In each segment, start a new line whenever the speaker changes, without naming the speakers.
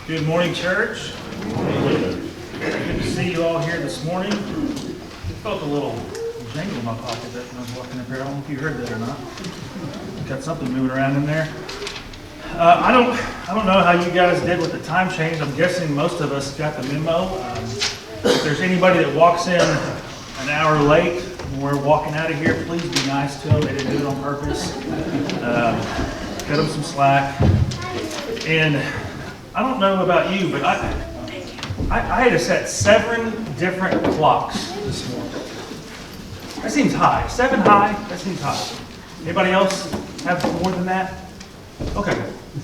Good morning, church. Good to see you all here this morning. I felt a little jangle in my pocket when I was walking up here. I don't know if you heard that or not. Got something moving around in there. I don't know how you guys did with the time change. I'm guessing most of us got the memo. If there's anybody that walks in an hour late when we're walking out of here, please be nice to them. They didn't do it on purpose. Cut them some slack. And I don't know about you, but I had to set 7 different clocks this morning. That seems high. 7 high, that seems high. Anybody else have more than that? Okay,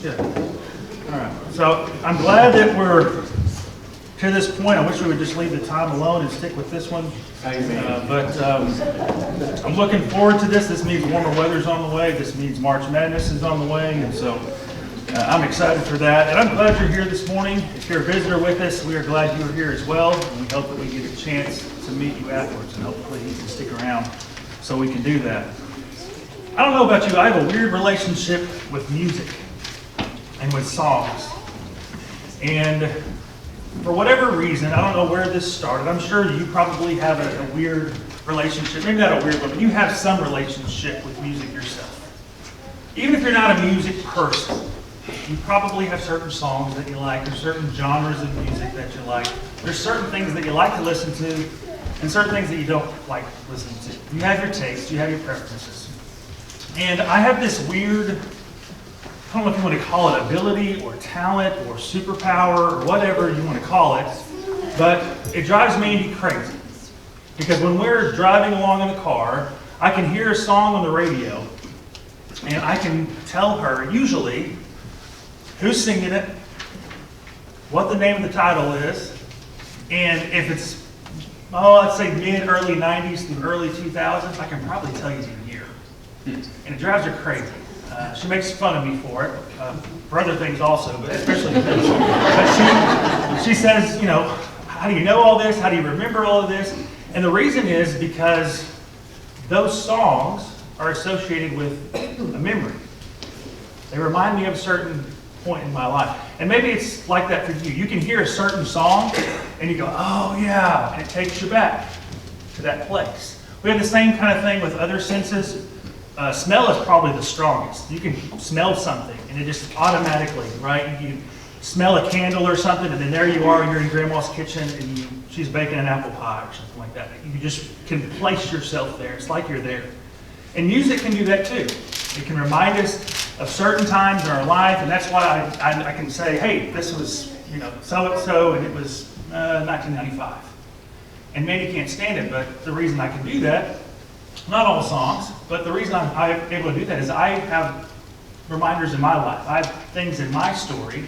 good. All right, so I'm glad that we're to this point. I wish we would just leave the time alone and stick with this one. But I'm looking forward to this. This means warmer weather's on the way. This means March Madness is on the way, and so I'm excited for that, and I'm glad you're here this morning. If you're a visitor with us, we are glad you're here as well, and we hope that we get a chance to meet you afterwards, and hopefully you can stick around so we can do that. I don't know about you, I have a weird relationship with music and with songs. And for whatever reason, I don't know where this started. I'm sure you probably have a weird relationship, maybe not a weird one, but you have some relationship with music yourself. Even if you're not a music person, you probably have certain songs that you like, or certain genres of music that you like. There's certain things that you like to listen to, and certain things that you don't like listening to. You have your taste, you have your preferences. And I have this weird, I don't know if you want to call it ability, or talent, or superpower, or whatever you want to call it, but it drives me crazy. Because when we're driving along in the car, I can hear a song on the radio, and I can tell her, usually, who's singing it, what the name of the title is, and if it's, let's say early 90s through early 2000s, I can probably tell you the year. And it drives her crazy. She makes fun of me for it, for other things also, but especially this. But she says, you know, how do you know all this? How do you remember all of this? And the reason is because those songs are associated with a memory. They remind me of a certain point in my life. And maybe it's like that for you. You can hear a certain song and you go, oh yeah, and it takes you back to that place. We have the same kind of thing with other senses. Smell is probably the strongest. You can smell something and it just automatically, right? You smell a candle or something and then there you are, you're in grandma's kitchen and she's baking an apple pie or something like that. You just can place yourself there. It's like you're there. And music can do that too. It can remind us of certain times in our life, and that's why I can say, hey, this was, so-and-so, and it was 1995. And many can't stand it, but the reason I can do that, not all songs, but the reason I'm able to do that is I have reminders in my life. I have things in my story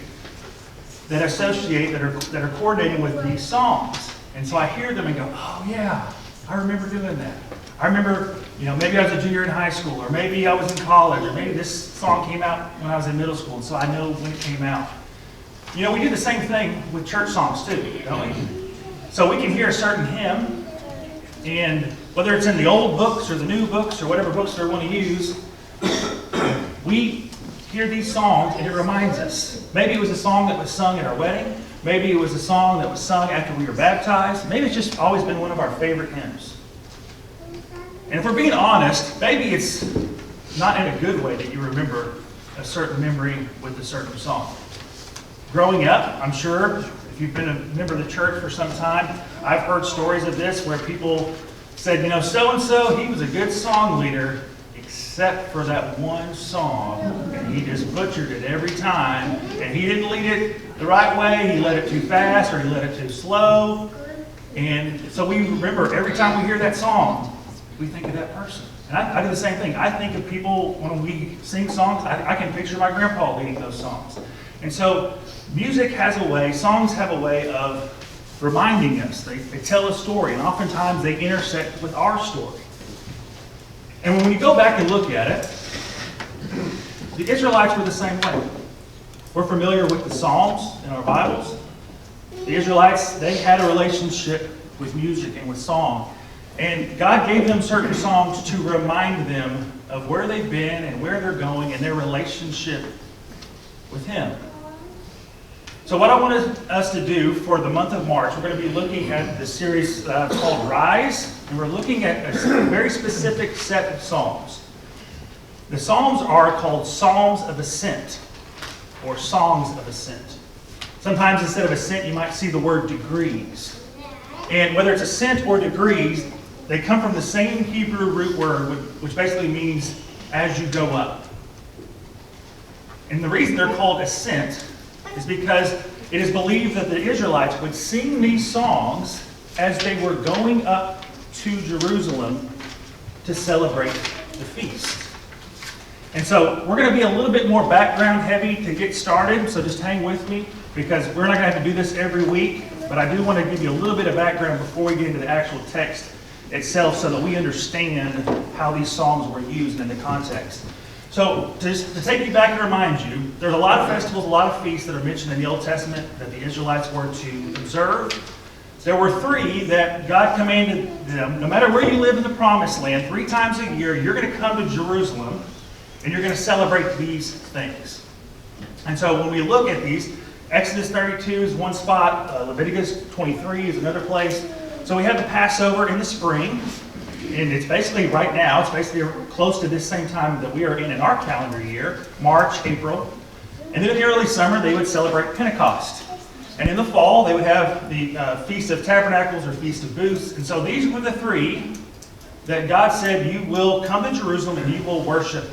that associate, that are coordinating with these songs. And so I hear them and go, oh yeah, I remember doing that. I remember, maybe I was a junior in high school, or maybe I was in college, or maybe this song came out when I was in middle school, and so I know when it came out. We do the same thing with church songs too, don't we? So we can hear a certain hymn, and whether it's in the old books or the new books or whatever books we want to use, we hear these songs and it reminds us. Maybe it was a song that was sung at our wedding. Maybe it was a song that was sung after we were baptized. Maybe it's just always been one of our favorite hymns. And if we're being honest, maybe it's not in a good way that you remember a certain memory with a certain song. Growing up, I'm sure, if you've been a member of the church for some time, I've heard stories of this where people said, so-and-so, he was a good song leader, except for that one song, and he just butchered it every time, and he didn't lead it the right way, he led it too fast, or he led it too slow. And so we remember every time we hear that song, we think of that person. And I do the same thing. I think of people when we sing songs. I can picture my grandpa leading those songs. And so music has a way, songs have a way of reminding us. They tell a story, and oftentimes they intersect with our story. And when we go back and look at it, the Israelites were the same way. We're familiar with the Psalms in our Bibles. The Israelites, they had a relationship with music and with song. And God gave them certain songs to remind them of where they've been and where they're going and their relationship with Him. So what I wanted us to do for the month of March, we're going to be looking at the series called Rise, and we're looking at a very specific set of Psalms. The Psalms are called Psalms of Ascent, or Songs of Ascent. Sometimes instead of ascent, you might see the word degrees. And whether it's ascent or degrees, they come from the same Hebrew root word, which basically means as you go up. And the reason they're called ascent is because it is believed that the Israelites would sing these songs as they were going up to Jerusalem to celebrate the feast. And so we're going to be a little bit more background heavy to get started, so just hang with me because we're not going to have to do this every week, but I do want to give you a little bit of background before we get into the actual text itself so that we understand how these songs were used in the context. So just to take you back and remind you, there's a lot of festivals, a lot of feasts that are mentioned in the Old Testament that the Israelites were to observe. There were 3 that God commanded them, no matter where you live in the Promised Land, 3 times a year, you're going to come to Jerusalem and you're going to celebrate these things. And so when we look at these, Exodus 32 is one spot, Leviticus 23 is another place. So we have the Passover in the spring, and it's basically right now, it's basically close to this same time that we are in our calendar year, March, April. And then in the early summer, they would celebrate Pentecost. And in the fall, they would have the Feast of Tabernacles or Feast of Booths. And so these were the 3 that God said, you will come to Jerusalem and you will worship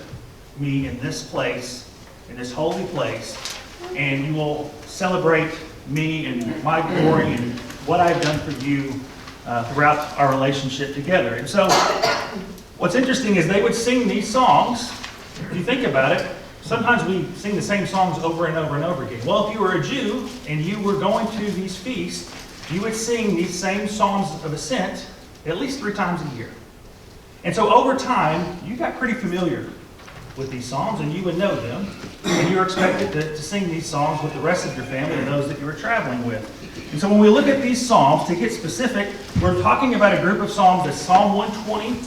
me in this place, in this holy place, and you will celebrate me and my glory and what I've done for you throughout our relationship together. And so what's interesting is they would sing these songs. If you think about it, sometimes we sing the same songs over and over and over again. Well, if you were a Jew and you were going to these feasts, you would sing these same songs of ascent at least 3 times a year. And so over time, you got pretty familiar with these songs, and you would know them, and you were expected to sing these songs with the rest of your family and those that you were traveling with. And so when we look at these psalms, to get specific, we're talking about a group of psalms that's Psalm 120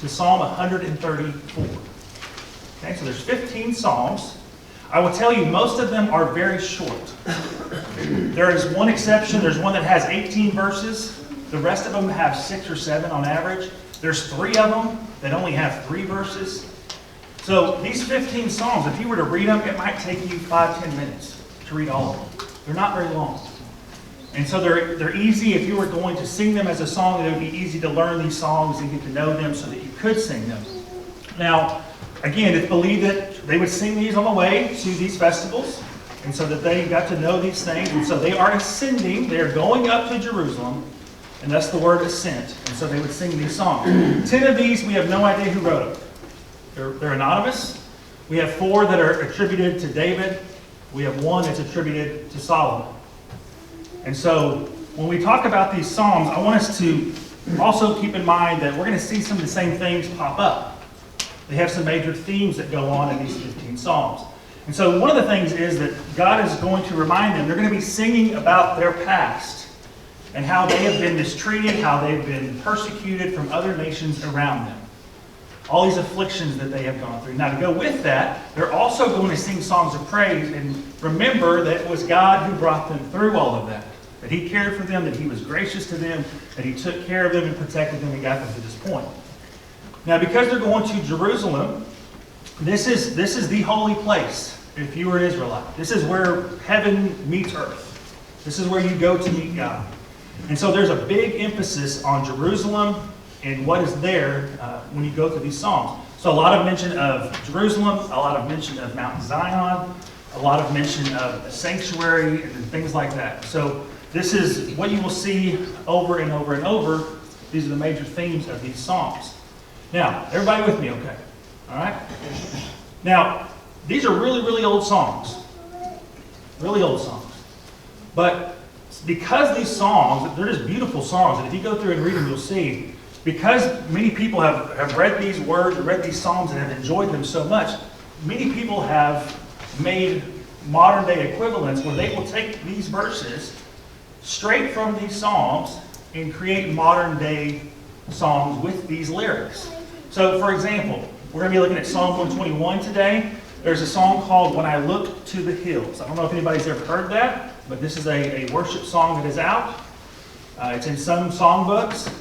to Psalm 134. Okay, so there's 15 psalms. I will tell you, most of them are very short. There is one exception. There's one that has 18 verses. The rest of them have 6 or 7 on average. There's 3 of them that only have 3 verses. So these 15 psalms, if you were to read them, it might take you 5-10 minutes to read all of them. They're not very long. And so they're easy. If you were going to sing them as a song, it would be easy to learn these songs and get to know them so that you could sing them. Now, again, it's believed that they would sing these on the way to these festivals, and so that they got to know these things. And so they are ascending. They are going up to Jerusalem, and that's the word ascent. And so they would sing these songs. 10 of these, we have no idea who wrote them. They're anonymous. We have 4 that are attributed to David. We have 1 that's attributed to Solomon. And so when we talk about these psalms, I want us to also keep in mind that we're going to see some of the same things pop up. They have some major themes that go on in these 15 psalms. And so one of the things is that God is going to remind them, they're going to be singing about their past and how they have been mistreated, how they've been persecuted from other nations around them. All these afflictions that they have gone through. Now, to go with that, they're also going to sing songs of praise and remember that it was God who brought them through all of that. That He cared for them, that He was gracious to them, that He took care of them and protected them and got them to this point. Now, because they're going to Jerusalem, this is the holy place if you were an Israelite. This is where heaven meets earth. This is where you go to meet God. And so there's a big emphasis on Jerusalem and what is there when you go through these psalms. So a lot of mention of Jerusalem, a lot of mention of Mount Zion, a lot of mention of the sanctuary and things like that. So this is what you will see over and over and over. These are the major themes of these psalms. Now, everybody with me, okay? All right? Now, these are really, really old songs. Really old songs. But because these songs, they're just beautiful songs, and if you go through and read them, you'll see, because many people have read these words, read these psalms, and have enjoyed them so much, many people have made modern day equivalents where they will take these verses straight from these psalms and create modern day songs with these lyrics. So, for example, we're going to be looking at Psalm 121 today. There's a song called When I Look to the Hills. I don't know if anybody's ever heard that. but this is a worship song that is out. It's in some songbooks.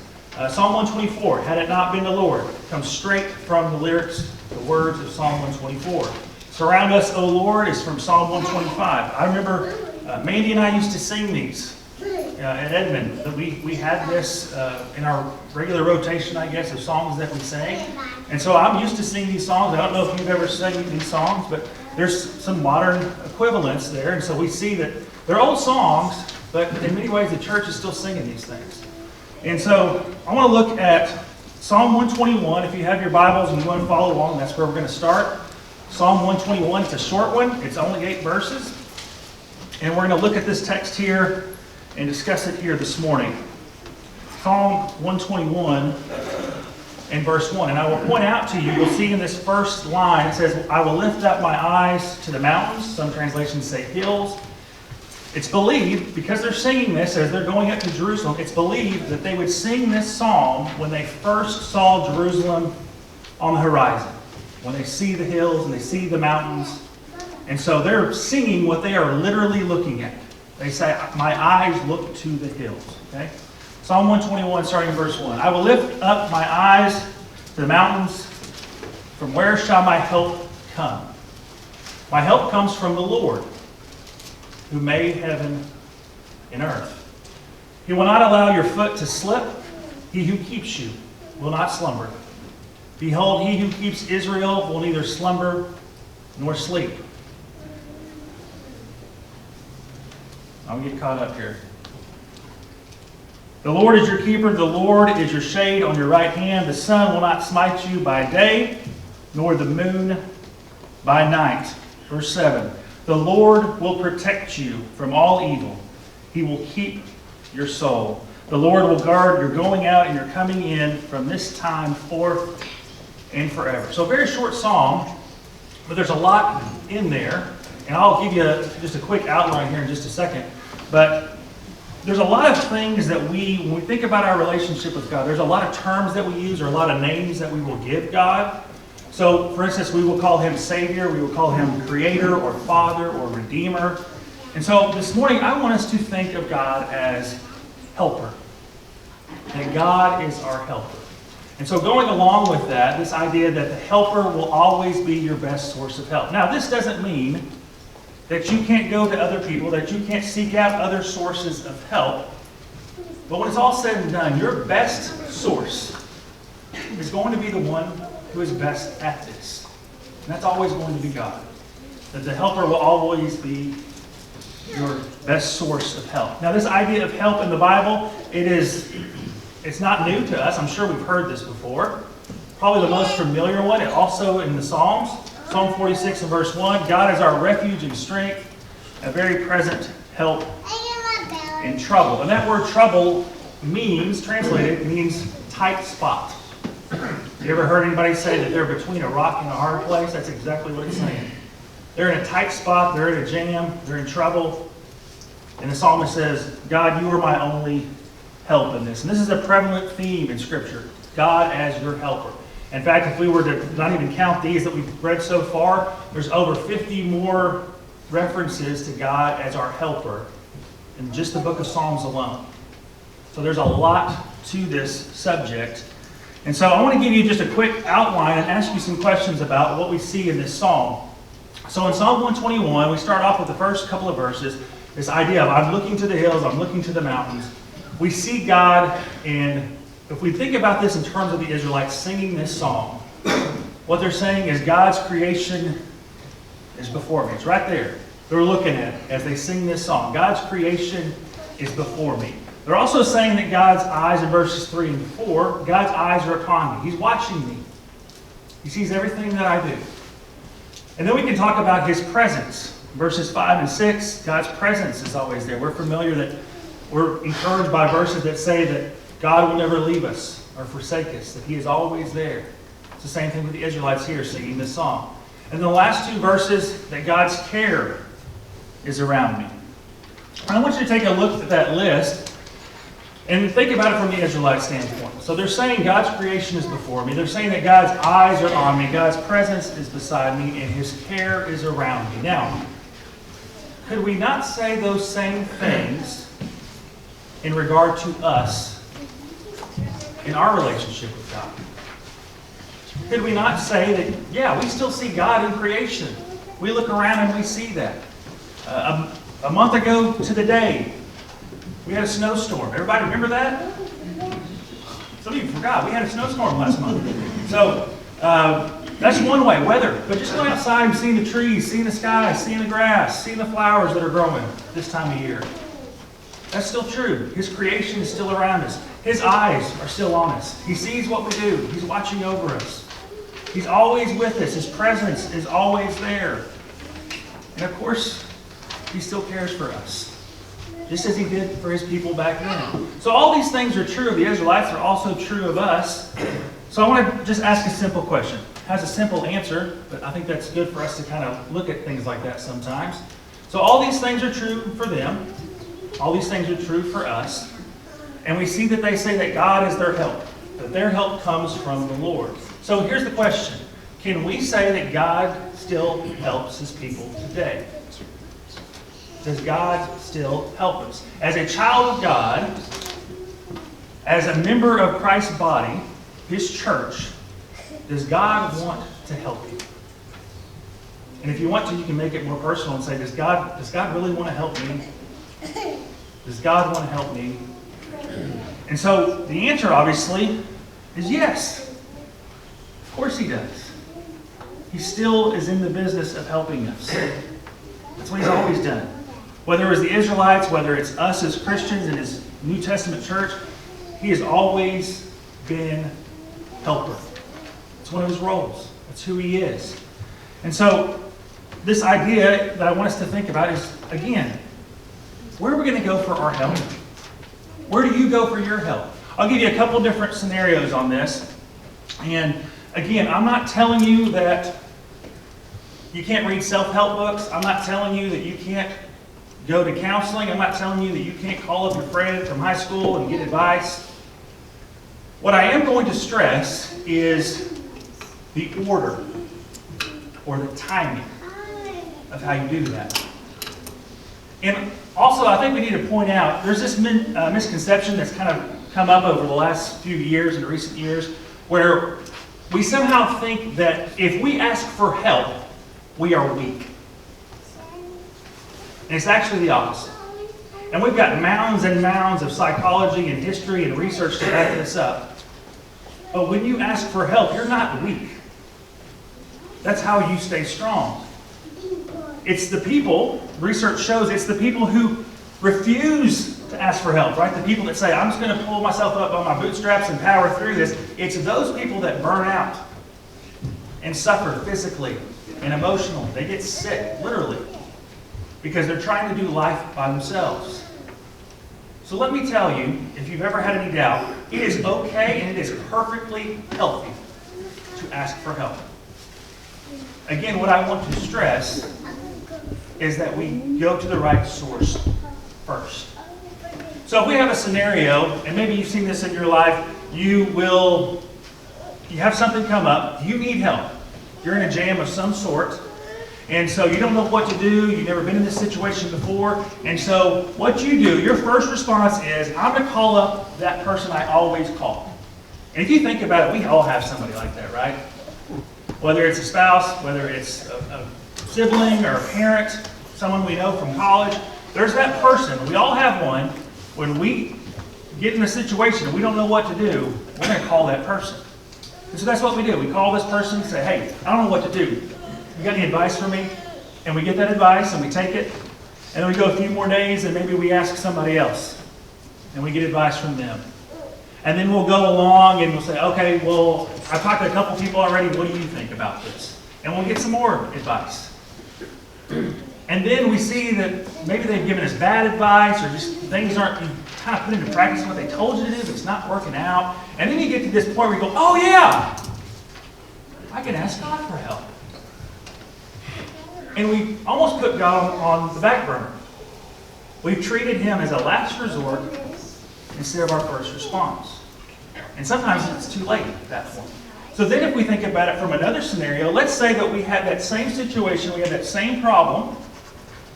Psalm 124, had it not been the Lord, comes straight from the lyrics, the words of Psalm 124. Surround Us, O Lord, is from Psalm 125. I remember Mandy and I used to sing these at Edmond. We had this in our regular rotation, I guess, of songs that we sang. And so I'm used to singing these songs. I don't know if you've ever sang these songs, but there's some modern equivalents there. And so we see that they're old songs, but in many ways the church is still singing these things. And so I want to look at Psalm 121. If you have your Bibles and you want to follow along, that's where we're going to start. Psalm 121, it's a short one. It's only 8 verses. And we're going to look at this text here and discuss it here this morning. Psalm 121 and verse 1. And I will point out to you, you'll see in this first line, it says, I will lift up my eyes to the mountains. Some translations say hills. It's believed, because they're singing this as they're going up to Jerusalem, it's believed that they would sing this psalm when they first saw Jerusalem on the horizon. When they see the hills and they see the mountains. And so they're singing what they are literally looking at. They say, my eyes look to the hills. Okay? Psalm 121, starting in verse 1. I will lift up my eyes to the mountains. From where shall my help come? My help comes from the Lord, who made heaven and earth. He will not allow your foot to slip. He who keeps you will not slumber. Behold, he who keeps Israel will neither slumber nor sleep. I'll get caught up here. The Lord is your keeper. The Lord is your shade on your right hand. The sun will not smite you by day, nor the moon by night. Verse 7. The Lord will protect you from all evil. He will keep your soul. The Lord will guard your going out and your coming in from this time forth and forever. So a very short psalm, but there's a lot in there. And I'll give you just a quick outline here in just a second. But there's a lot of things that when we think about our relationship with God, there's a lot of terms that we use or a lot of names that we will give God. So, for instance, we will call him Savior, we will call him Creator or Father or Redeemer. And so this morning, I want us to think of God as Helper. That God is our helper. And so going along with that, this idea that the helper will always be your best source of help. Now, this doesn't mean that you can't go to other people, that you can't seek out other sources of help. But when it's all said and done, your best source is going to be the one who is best at this. And that's always going to be God. That the helper will always be your best source of help. Now, this idea of help in the Bible, it's not new to us. I'm sure we've heard this before. Probably the most familiar one, and also in the Psalms. Psalm 46 and verse 1, God is our refuge and strength, a very present help in trouble. And that word trouble translated, means tight spot. You ever heard anybody say that they're between a rock and a hard place? That's exactly what it's saying. They're in a tight spot, they're in a jam, they're in trouble. And the psalmist says, God, you are my only help in this. And this is a prevalent theme in Scripture, God as your helper. In fact, if we were to not even count these that we've read so far, there's over 50 more references to God as our helper in just the book of Psalms alone. So there's a lot to this subject. And so I want to give you just a quick outline and ask you some questions about what we see in this psalm. So in Psalm 121, we start off with the first couple of verses, this idea of I'm looking to the hills, I'm looking to the mountains. We see God, and if we think about this in terms of the Israelites singing this song, what they're saying is God's creation is before me. It's right there. They're looking at it as they sing this song. God's creation is before me. They're also saying that God's eyes, in verses 3 and 4, God's eyes are upon me. He's watching me. He sees everything that I do. And then we can talk about his presence. Verses 5 and 6, God's presence is always there. We're familiar that we're encouraged by verses that say that God will never leave us or forsake us, that he is always there. It's the same thing with the Israelites here singing this song. And the last 2 verses, that God's care is around me. And I want you to take a look at that list and think about it from the Israelite standpoint. So they're saying God's creation is before me. They're saying that God's eyes are on me. God's presence is beside me, and his care is around me. Now, could we not say those same things in regard to us in our relationship with God? Could we not say that, yeah, we still see God in creation? We look around and we see that. A month ago to the day, we had a snowstorm. Everybody remember that? Some of you forgot. We had a snowstorm last month. So that's one way, weather. But just going outside and seeing the trees, seeing the sky, seeing the grass, seeing the flowers that are growing this time of year. That's still true. His creation is still around us. His eyes are still on us. He sees what we do. He's watching over us. He's always with us. His presence is always there. And of course, He still cares for us, just as He did for His people back then. So all these things are true of the Israelites. They're also true of us. So I want to just ask a simple question. It has a simple answer, but I think that's good for us to kind of look at things like that sometimes. So all these things are true for them. All these things are true for us. And we see that they say that God is their help, that their help comes from the Lord. So here's the question. Can we say that God still helps His people today? Does God still help us? As a child of God, as a member of Christ's body, His church, does God want to help you? And if you want to, you can make it more personal and say, does God really want to help me? Does God want to help me? And so the answer, obviously, is yes. Of course He does. He still is in the business of helping us. That's what He's always done. Whether it was the Israelites, whether it's us as Christians in His New Testament church, He has always been helper. It's one of His roles. That's who He is. And so this idea that I want us to think about is, again, where are we going to go for our help? Where do you go for your help? I'll give you a couple different scenarios on this. And again, I'm not telling you that you can't read self-help books. I'm not telling you that you can't go to counseling. I'm not telling you that you can't call up your friend from high school and get advice. What I am going to stress is the order or the timing of how you do that. And also, I think we need to point out, there's this misconception that's kind of come up over the last few years, in recent years, where we somehow think that if we ask for help, we are weak. And it's actually the opposite. And we've got mounds and mounds of psychology and history and research to back this up. But when you ask for help, you're not weak. That's how you stay strong. It's the people, research shows, it's the people who refuse to ask for help, right? The people that say, I'm just going to pull myself up by my bootstraps and power through this. It's those people that burn out and suffer physically and emotionally. They get sick, literally, because they're trying to do life by themselves. So let me tell you, if you've ever had any doubt, it is okay and it is perfectly healthy to ask for help. Again, what I want to stress is that we go to the right source first. So if we have a scenario, and maybe you've seen this in your life, you have something come up, you need help. You're in a jam of some sort, and so you don't know what to do, you've never been in this situation before, and so what you do, your first response is, I'm going to call up that person I always call. And if you think about it, we all have somebody like that, right? Whether it's a spouse, whether it's a sibling or a parent, someone we know from college, there's that person. We all have one. When we get in a situation and we don't know what to do, we're going to call that person. And so that's what we do. We call this person and say, hey, I don't know what to do. You got any advice for me? And we get that advice and we take it. And then we go a few more days and maybe we ask somebody else. And we get advice from them. And then we'll go along and we'll say, okay, well, I've talked to a couple people already. What do you think about this? And we'll get some more advice. And then we see that maybe they've given us bad advice or just things aren't, you kind of put into practice what they told you to do, but it's not working out. And then you get to this point where you go, oh yeah, I can ask God for help. And we almost put God on the back burner. We've treated Him as a last resort instead of our first response. And sometimes it's too late at that point. So then if we think about it from another scenario, let's say that we had that same situation, we had that same problem,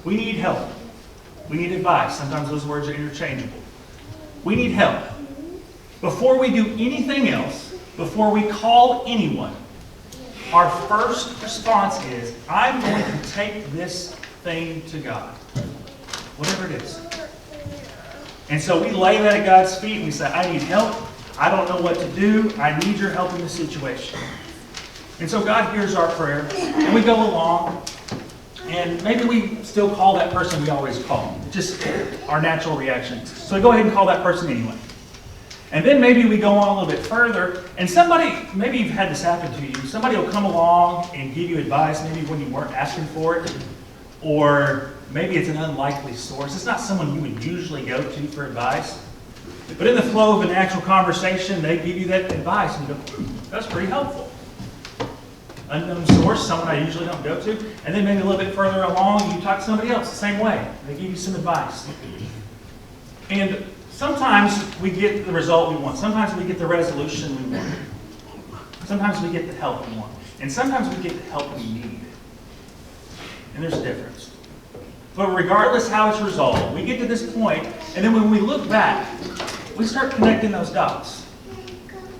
We need help. We need advice. Sometimes those words are interchangeable. We need help. Before we do anything else, before we call anyone, our first response is, I'm going to take this thing to God. Whatever it is. And so we lay that at God's feet and we say, I need help. I don't know what to do. I need your help in this situation. And so God hears our prayer, and we go along, and maybe we still call that person we always call. Just our natural reaction. So we go ahead and call that person anyway. And then maybe we go on a little bit further, and somebody, maybe you've had this happen to you, somebody will come along and give you advice, maybe when you weren't asking for it, or maybe it's an unlikely source. It's not someone you would usually go to for advice. But in the flow of a natural conversation, they give you that advice, and you go, that's pretty helpful. Unknown source, someone I usually don't go to. And then maybe a little bit further along, you talk to somebody else the same way. They give you some advice. And sometimes we get the result we want. Sometimes we get the resolution we want. Sometimes we get the help we want. And sometimes we get the help we need. And there's a difference. But regardless how it's resolved, we get to this point, and then when we look back, we start connecting those dots.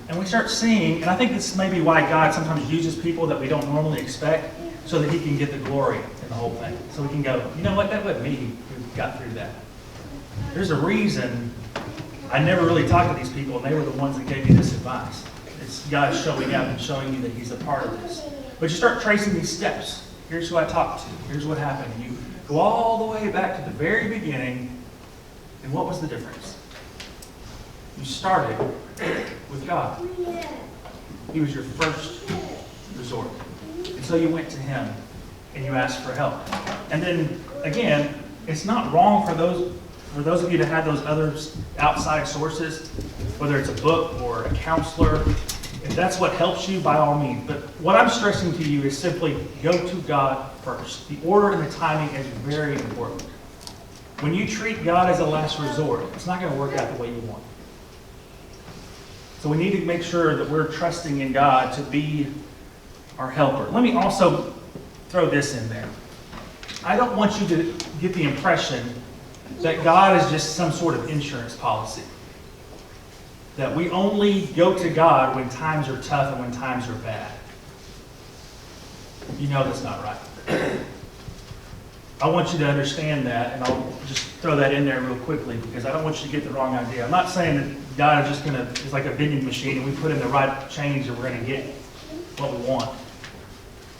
And we start seeing, and I think this may be why God sometimes uses people that we don't normally expect, so that He can get the glory in the whole thing. So we can go, you know what, that wasn't me who got through that. There's a reason I never really talked to these people, and they were the ones that gave me this advice. It's God showing up and showing you that He's a part of this. But you start tracing these steps. Here's who I talked to. Here's what happened. And you go all the way back to the very beginning, and what was the difference? You started with God. He was your first resort. And so you went to Him and you asked for help. And then, again, it's not wrong for those of you to have those other outside sources, whether it's a book or a counselor. If that's what helps you, by all means. But what I'm stressing to you is simply go to God first. The order and the timing is very important. When you treat God as a last resort, it's not going to work out the way you want. So we need to make sure that we're trusting in God to be our helper. Let me also throw this in there. I don't want you to get the impression that God is just some sort of insurance policy. That we only go to God when times are tough and when times are bad. You know that's not right. I want you to understand that, and I'll just throw that in there real quickly because I don't want you to get the wrong idea. I'm not saying that God is just it's like a vending machine and we put in the right change and we're going to get what we want.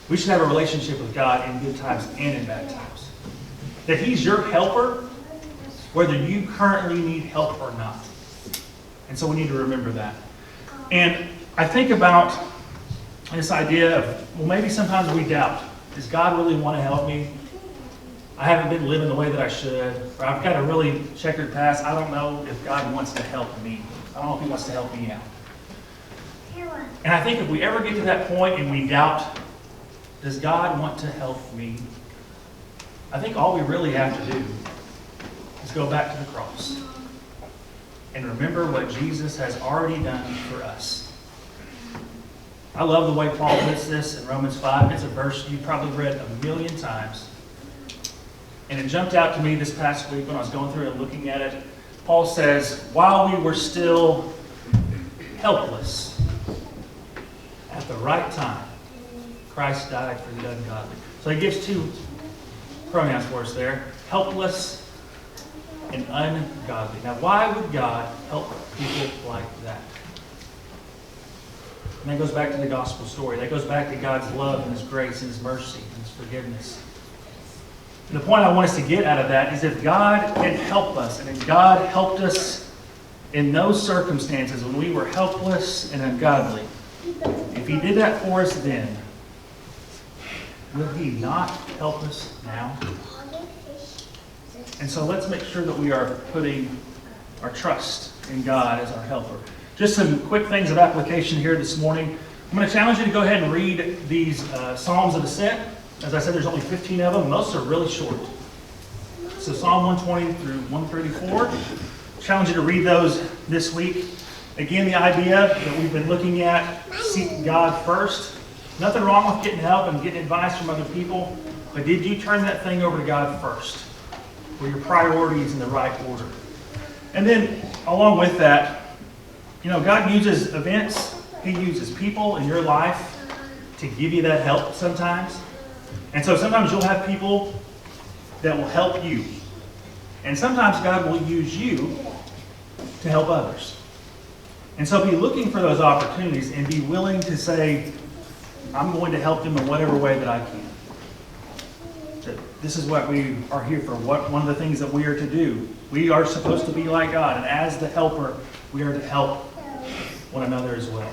We should have a relationship with God in good times and in bad times. That He's your helper, whether you currently need help or not. And so we need to remember that. And I think about this idea of, well, maybe sometimes we doubt. Does God really want to help me? I haven't been living the way that I should. Or I've got a really checkered past. I don't know if God wants to help me. I don't know if He wants to help me out. And I think if we ever get to that point and we doubt, does God want to help me? I think all we really have to do is go back to the cross and remember what Jesus has already done for us. I love the way Paul puts this in Romans 5. It's a verse you've probably read a million times. And it jumped out to me this past week when I was going through and looking at it. Paul says, while we were still helpless, at the right time, Christ died for the ungodly. So he gives two pronouns for us there. Helpless and ungodly. Now, why would God help people like that? And that goes back to the gospel story. That goes back to God's love and His grace and His mercy and His forgiveness. And the point I want us to get out of that is if God can help us, and if God helped us in those circumstances when we were helpless and ungodly, if He did that for us then, will He not help us now? And so let's make sure that we are putting our trust in God as our helper. Just some quick things of application here this morning. I'm going to challenge you to go ahead and read these Psalms of Ascent. As I said, there's only 15 of them. Most are really short. So Psalm 120 through 134. Challenge you to read those this week. Again, the idea that we've been looking at, seek God first. Nothing wrong with getting help and getting advice from other people. But did you turn that thing over to God first? Were your priorities in the right order? And then, along with that, God uses events. He uses people in your life to give you that help sometimes. And so sometimes you'll have people that will help you. And sometimes God will use you to help others. And so be looking for those opportunities and be willing to say, I'm going to help them in whatever way that I can. That this is what we are here for. One of the things that we are to do. We are supposed to be like God. And as the helper, we are to help one another as well.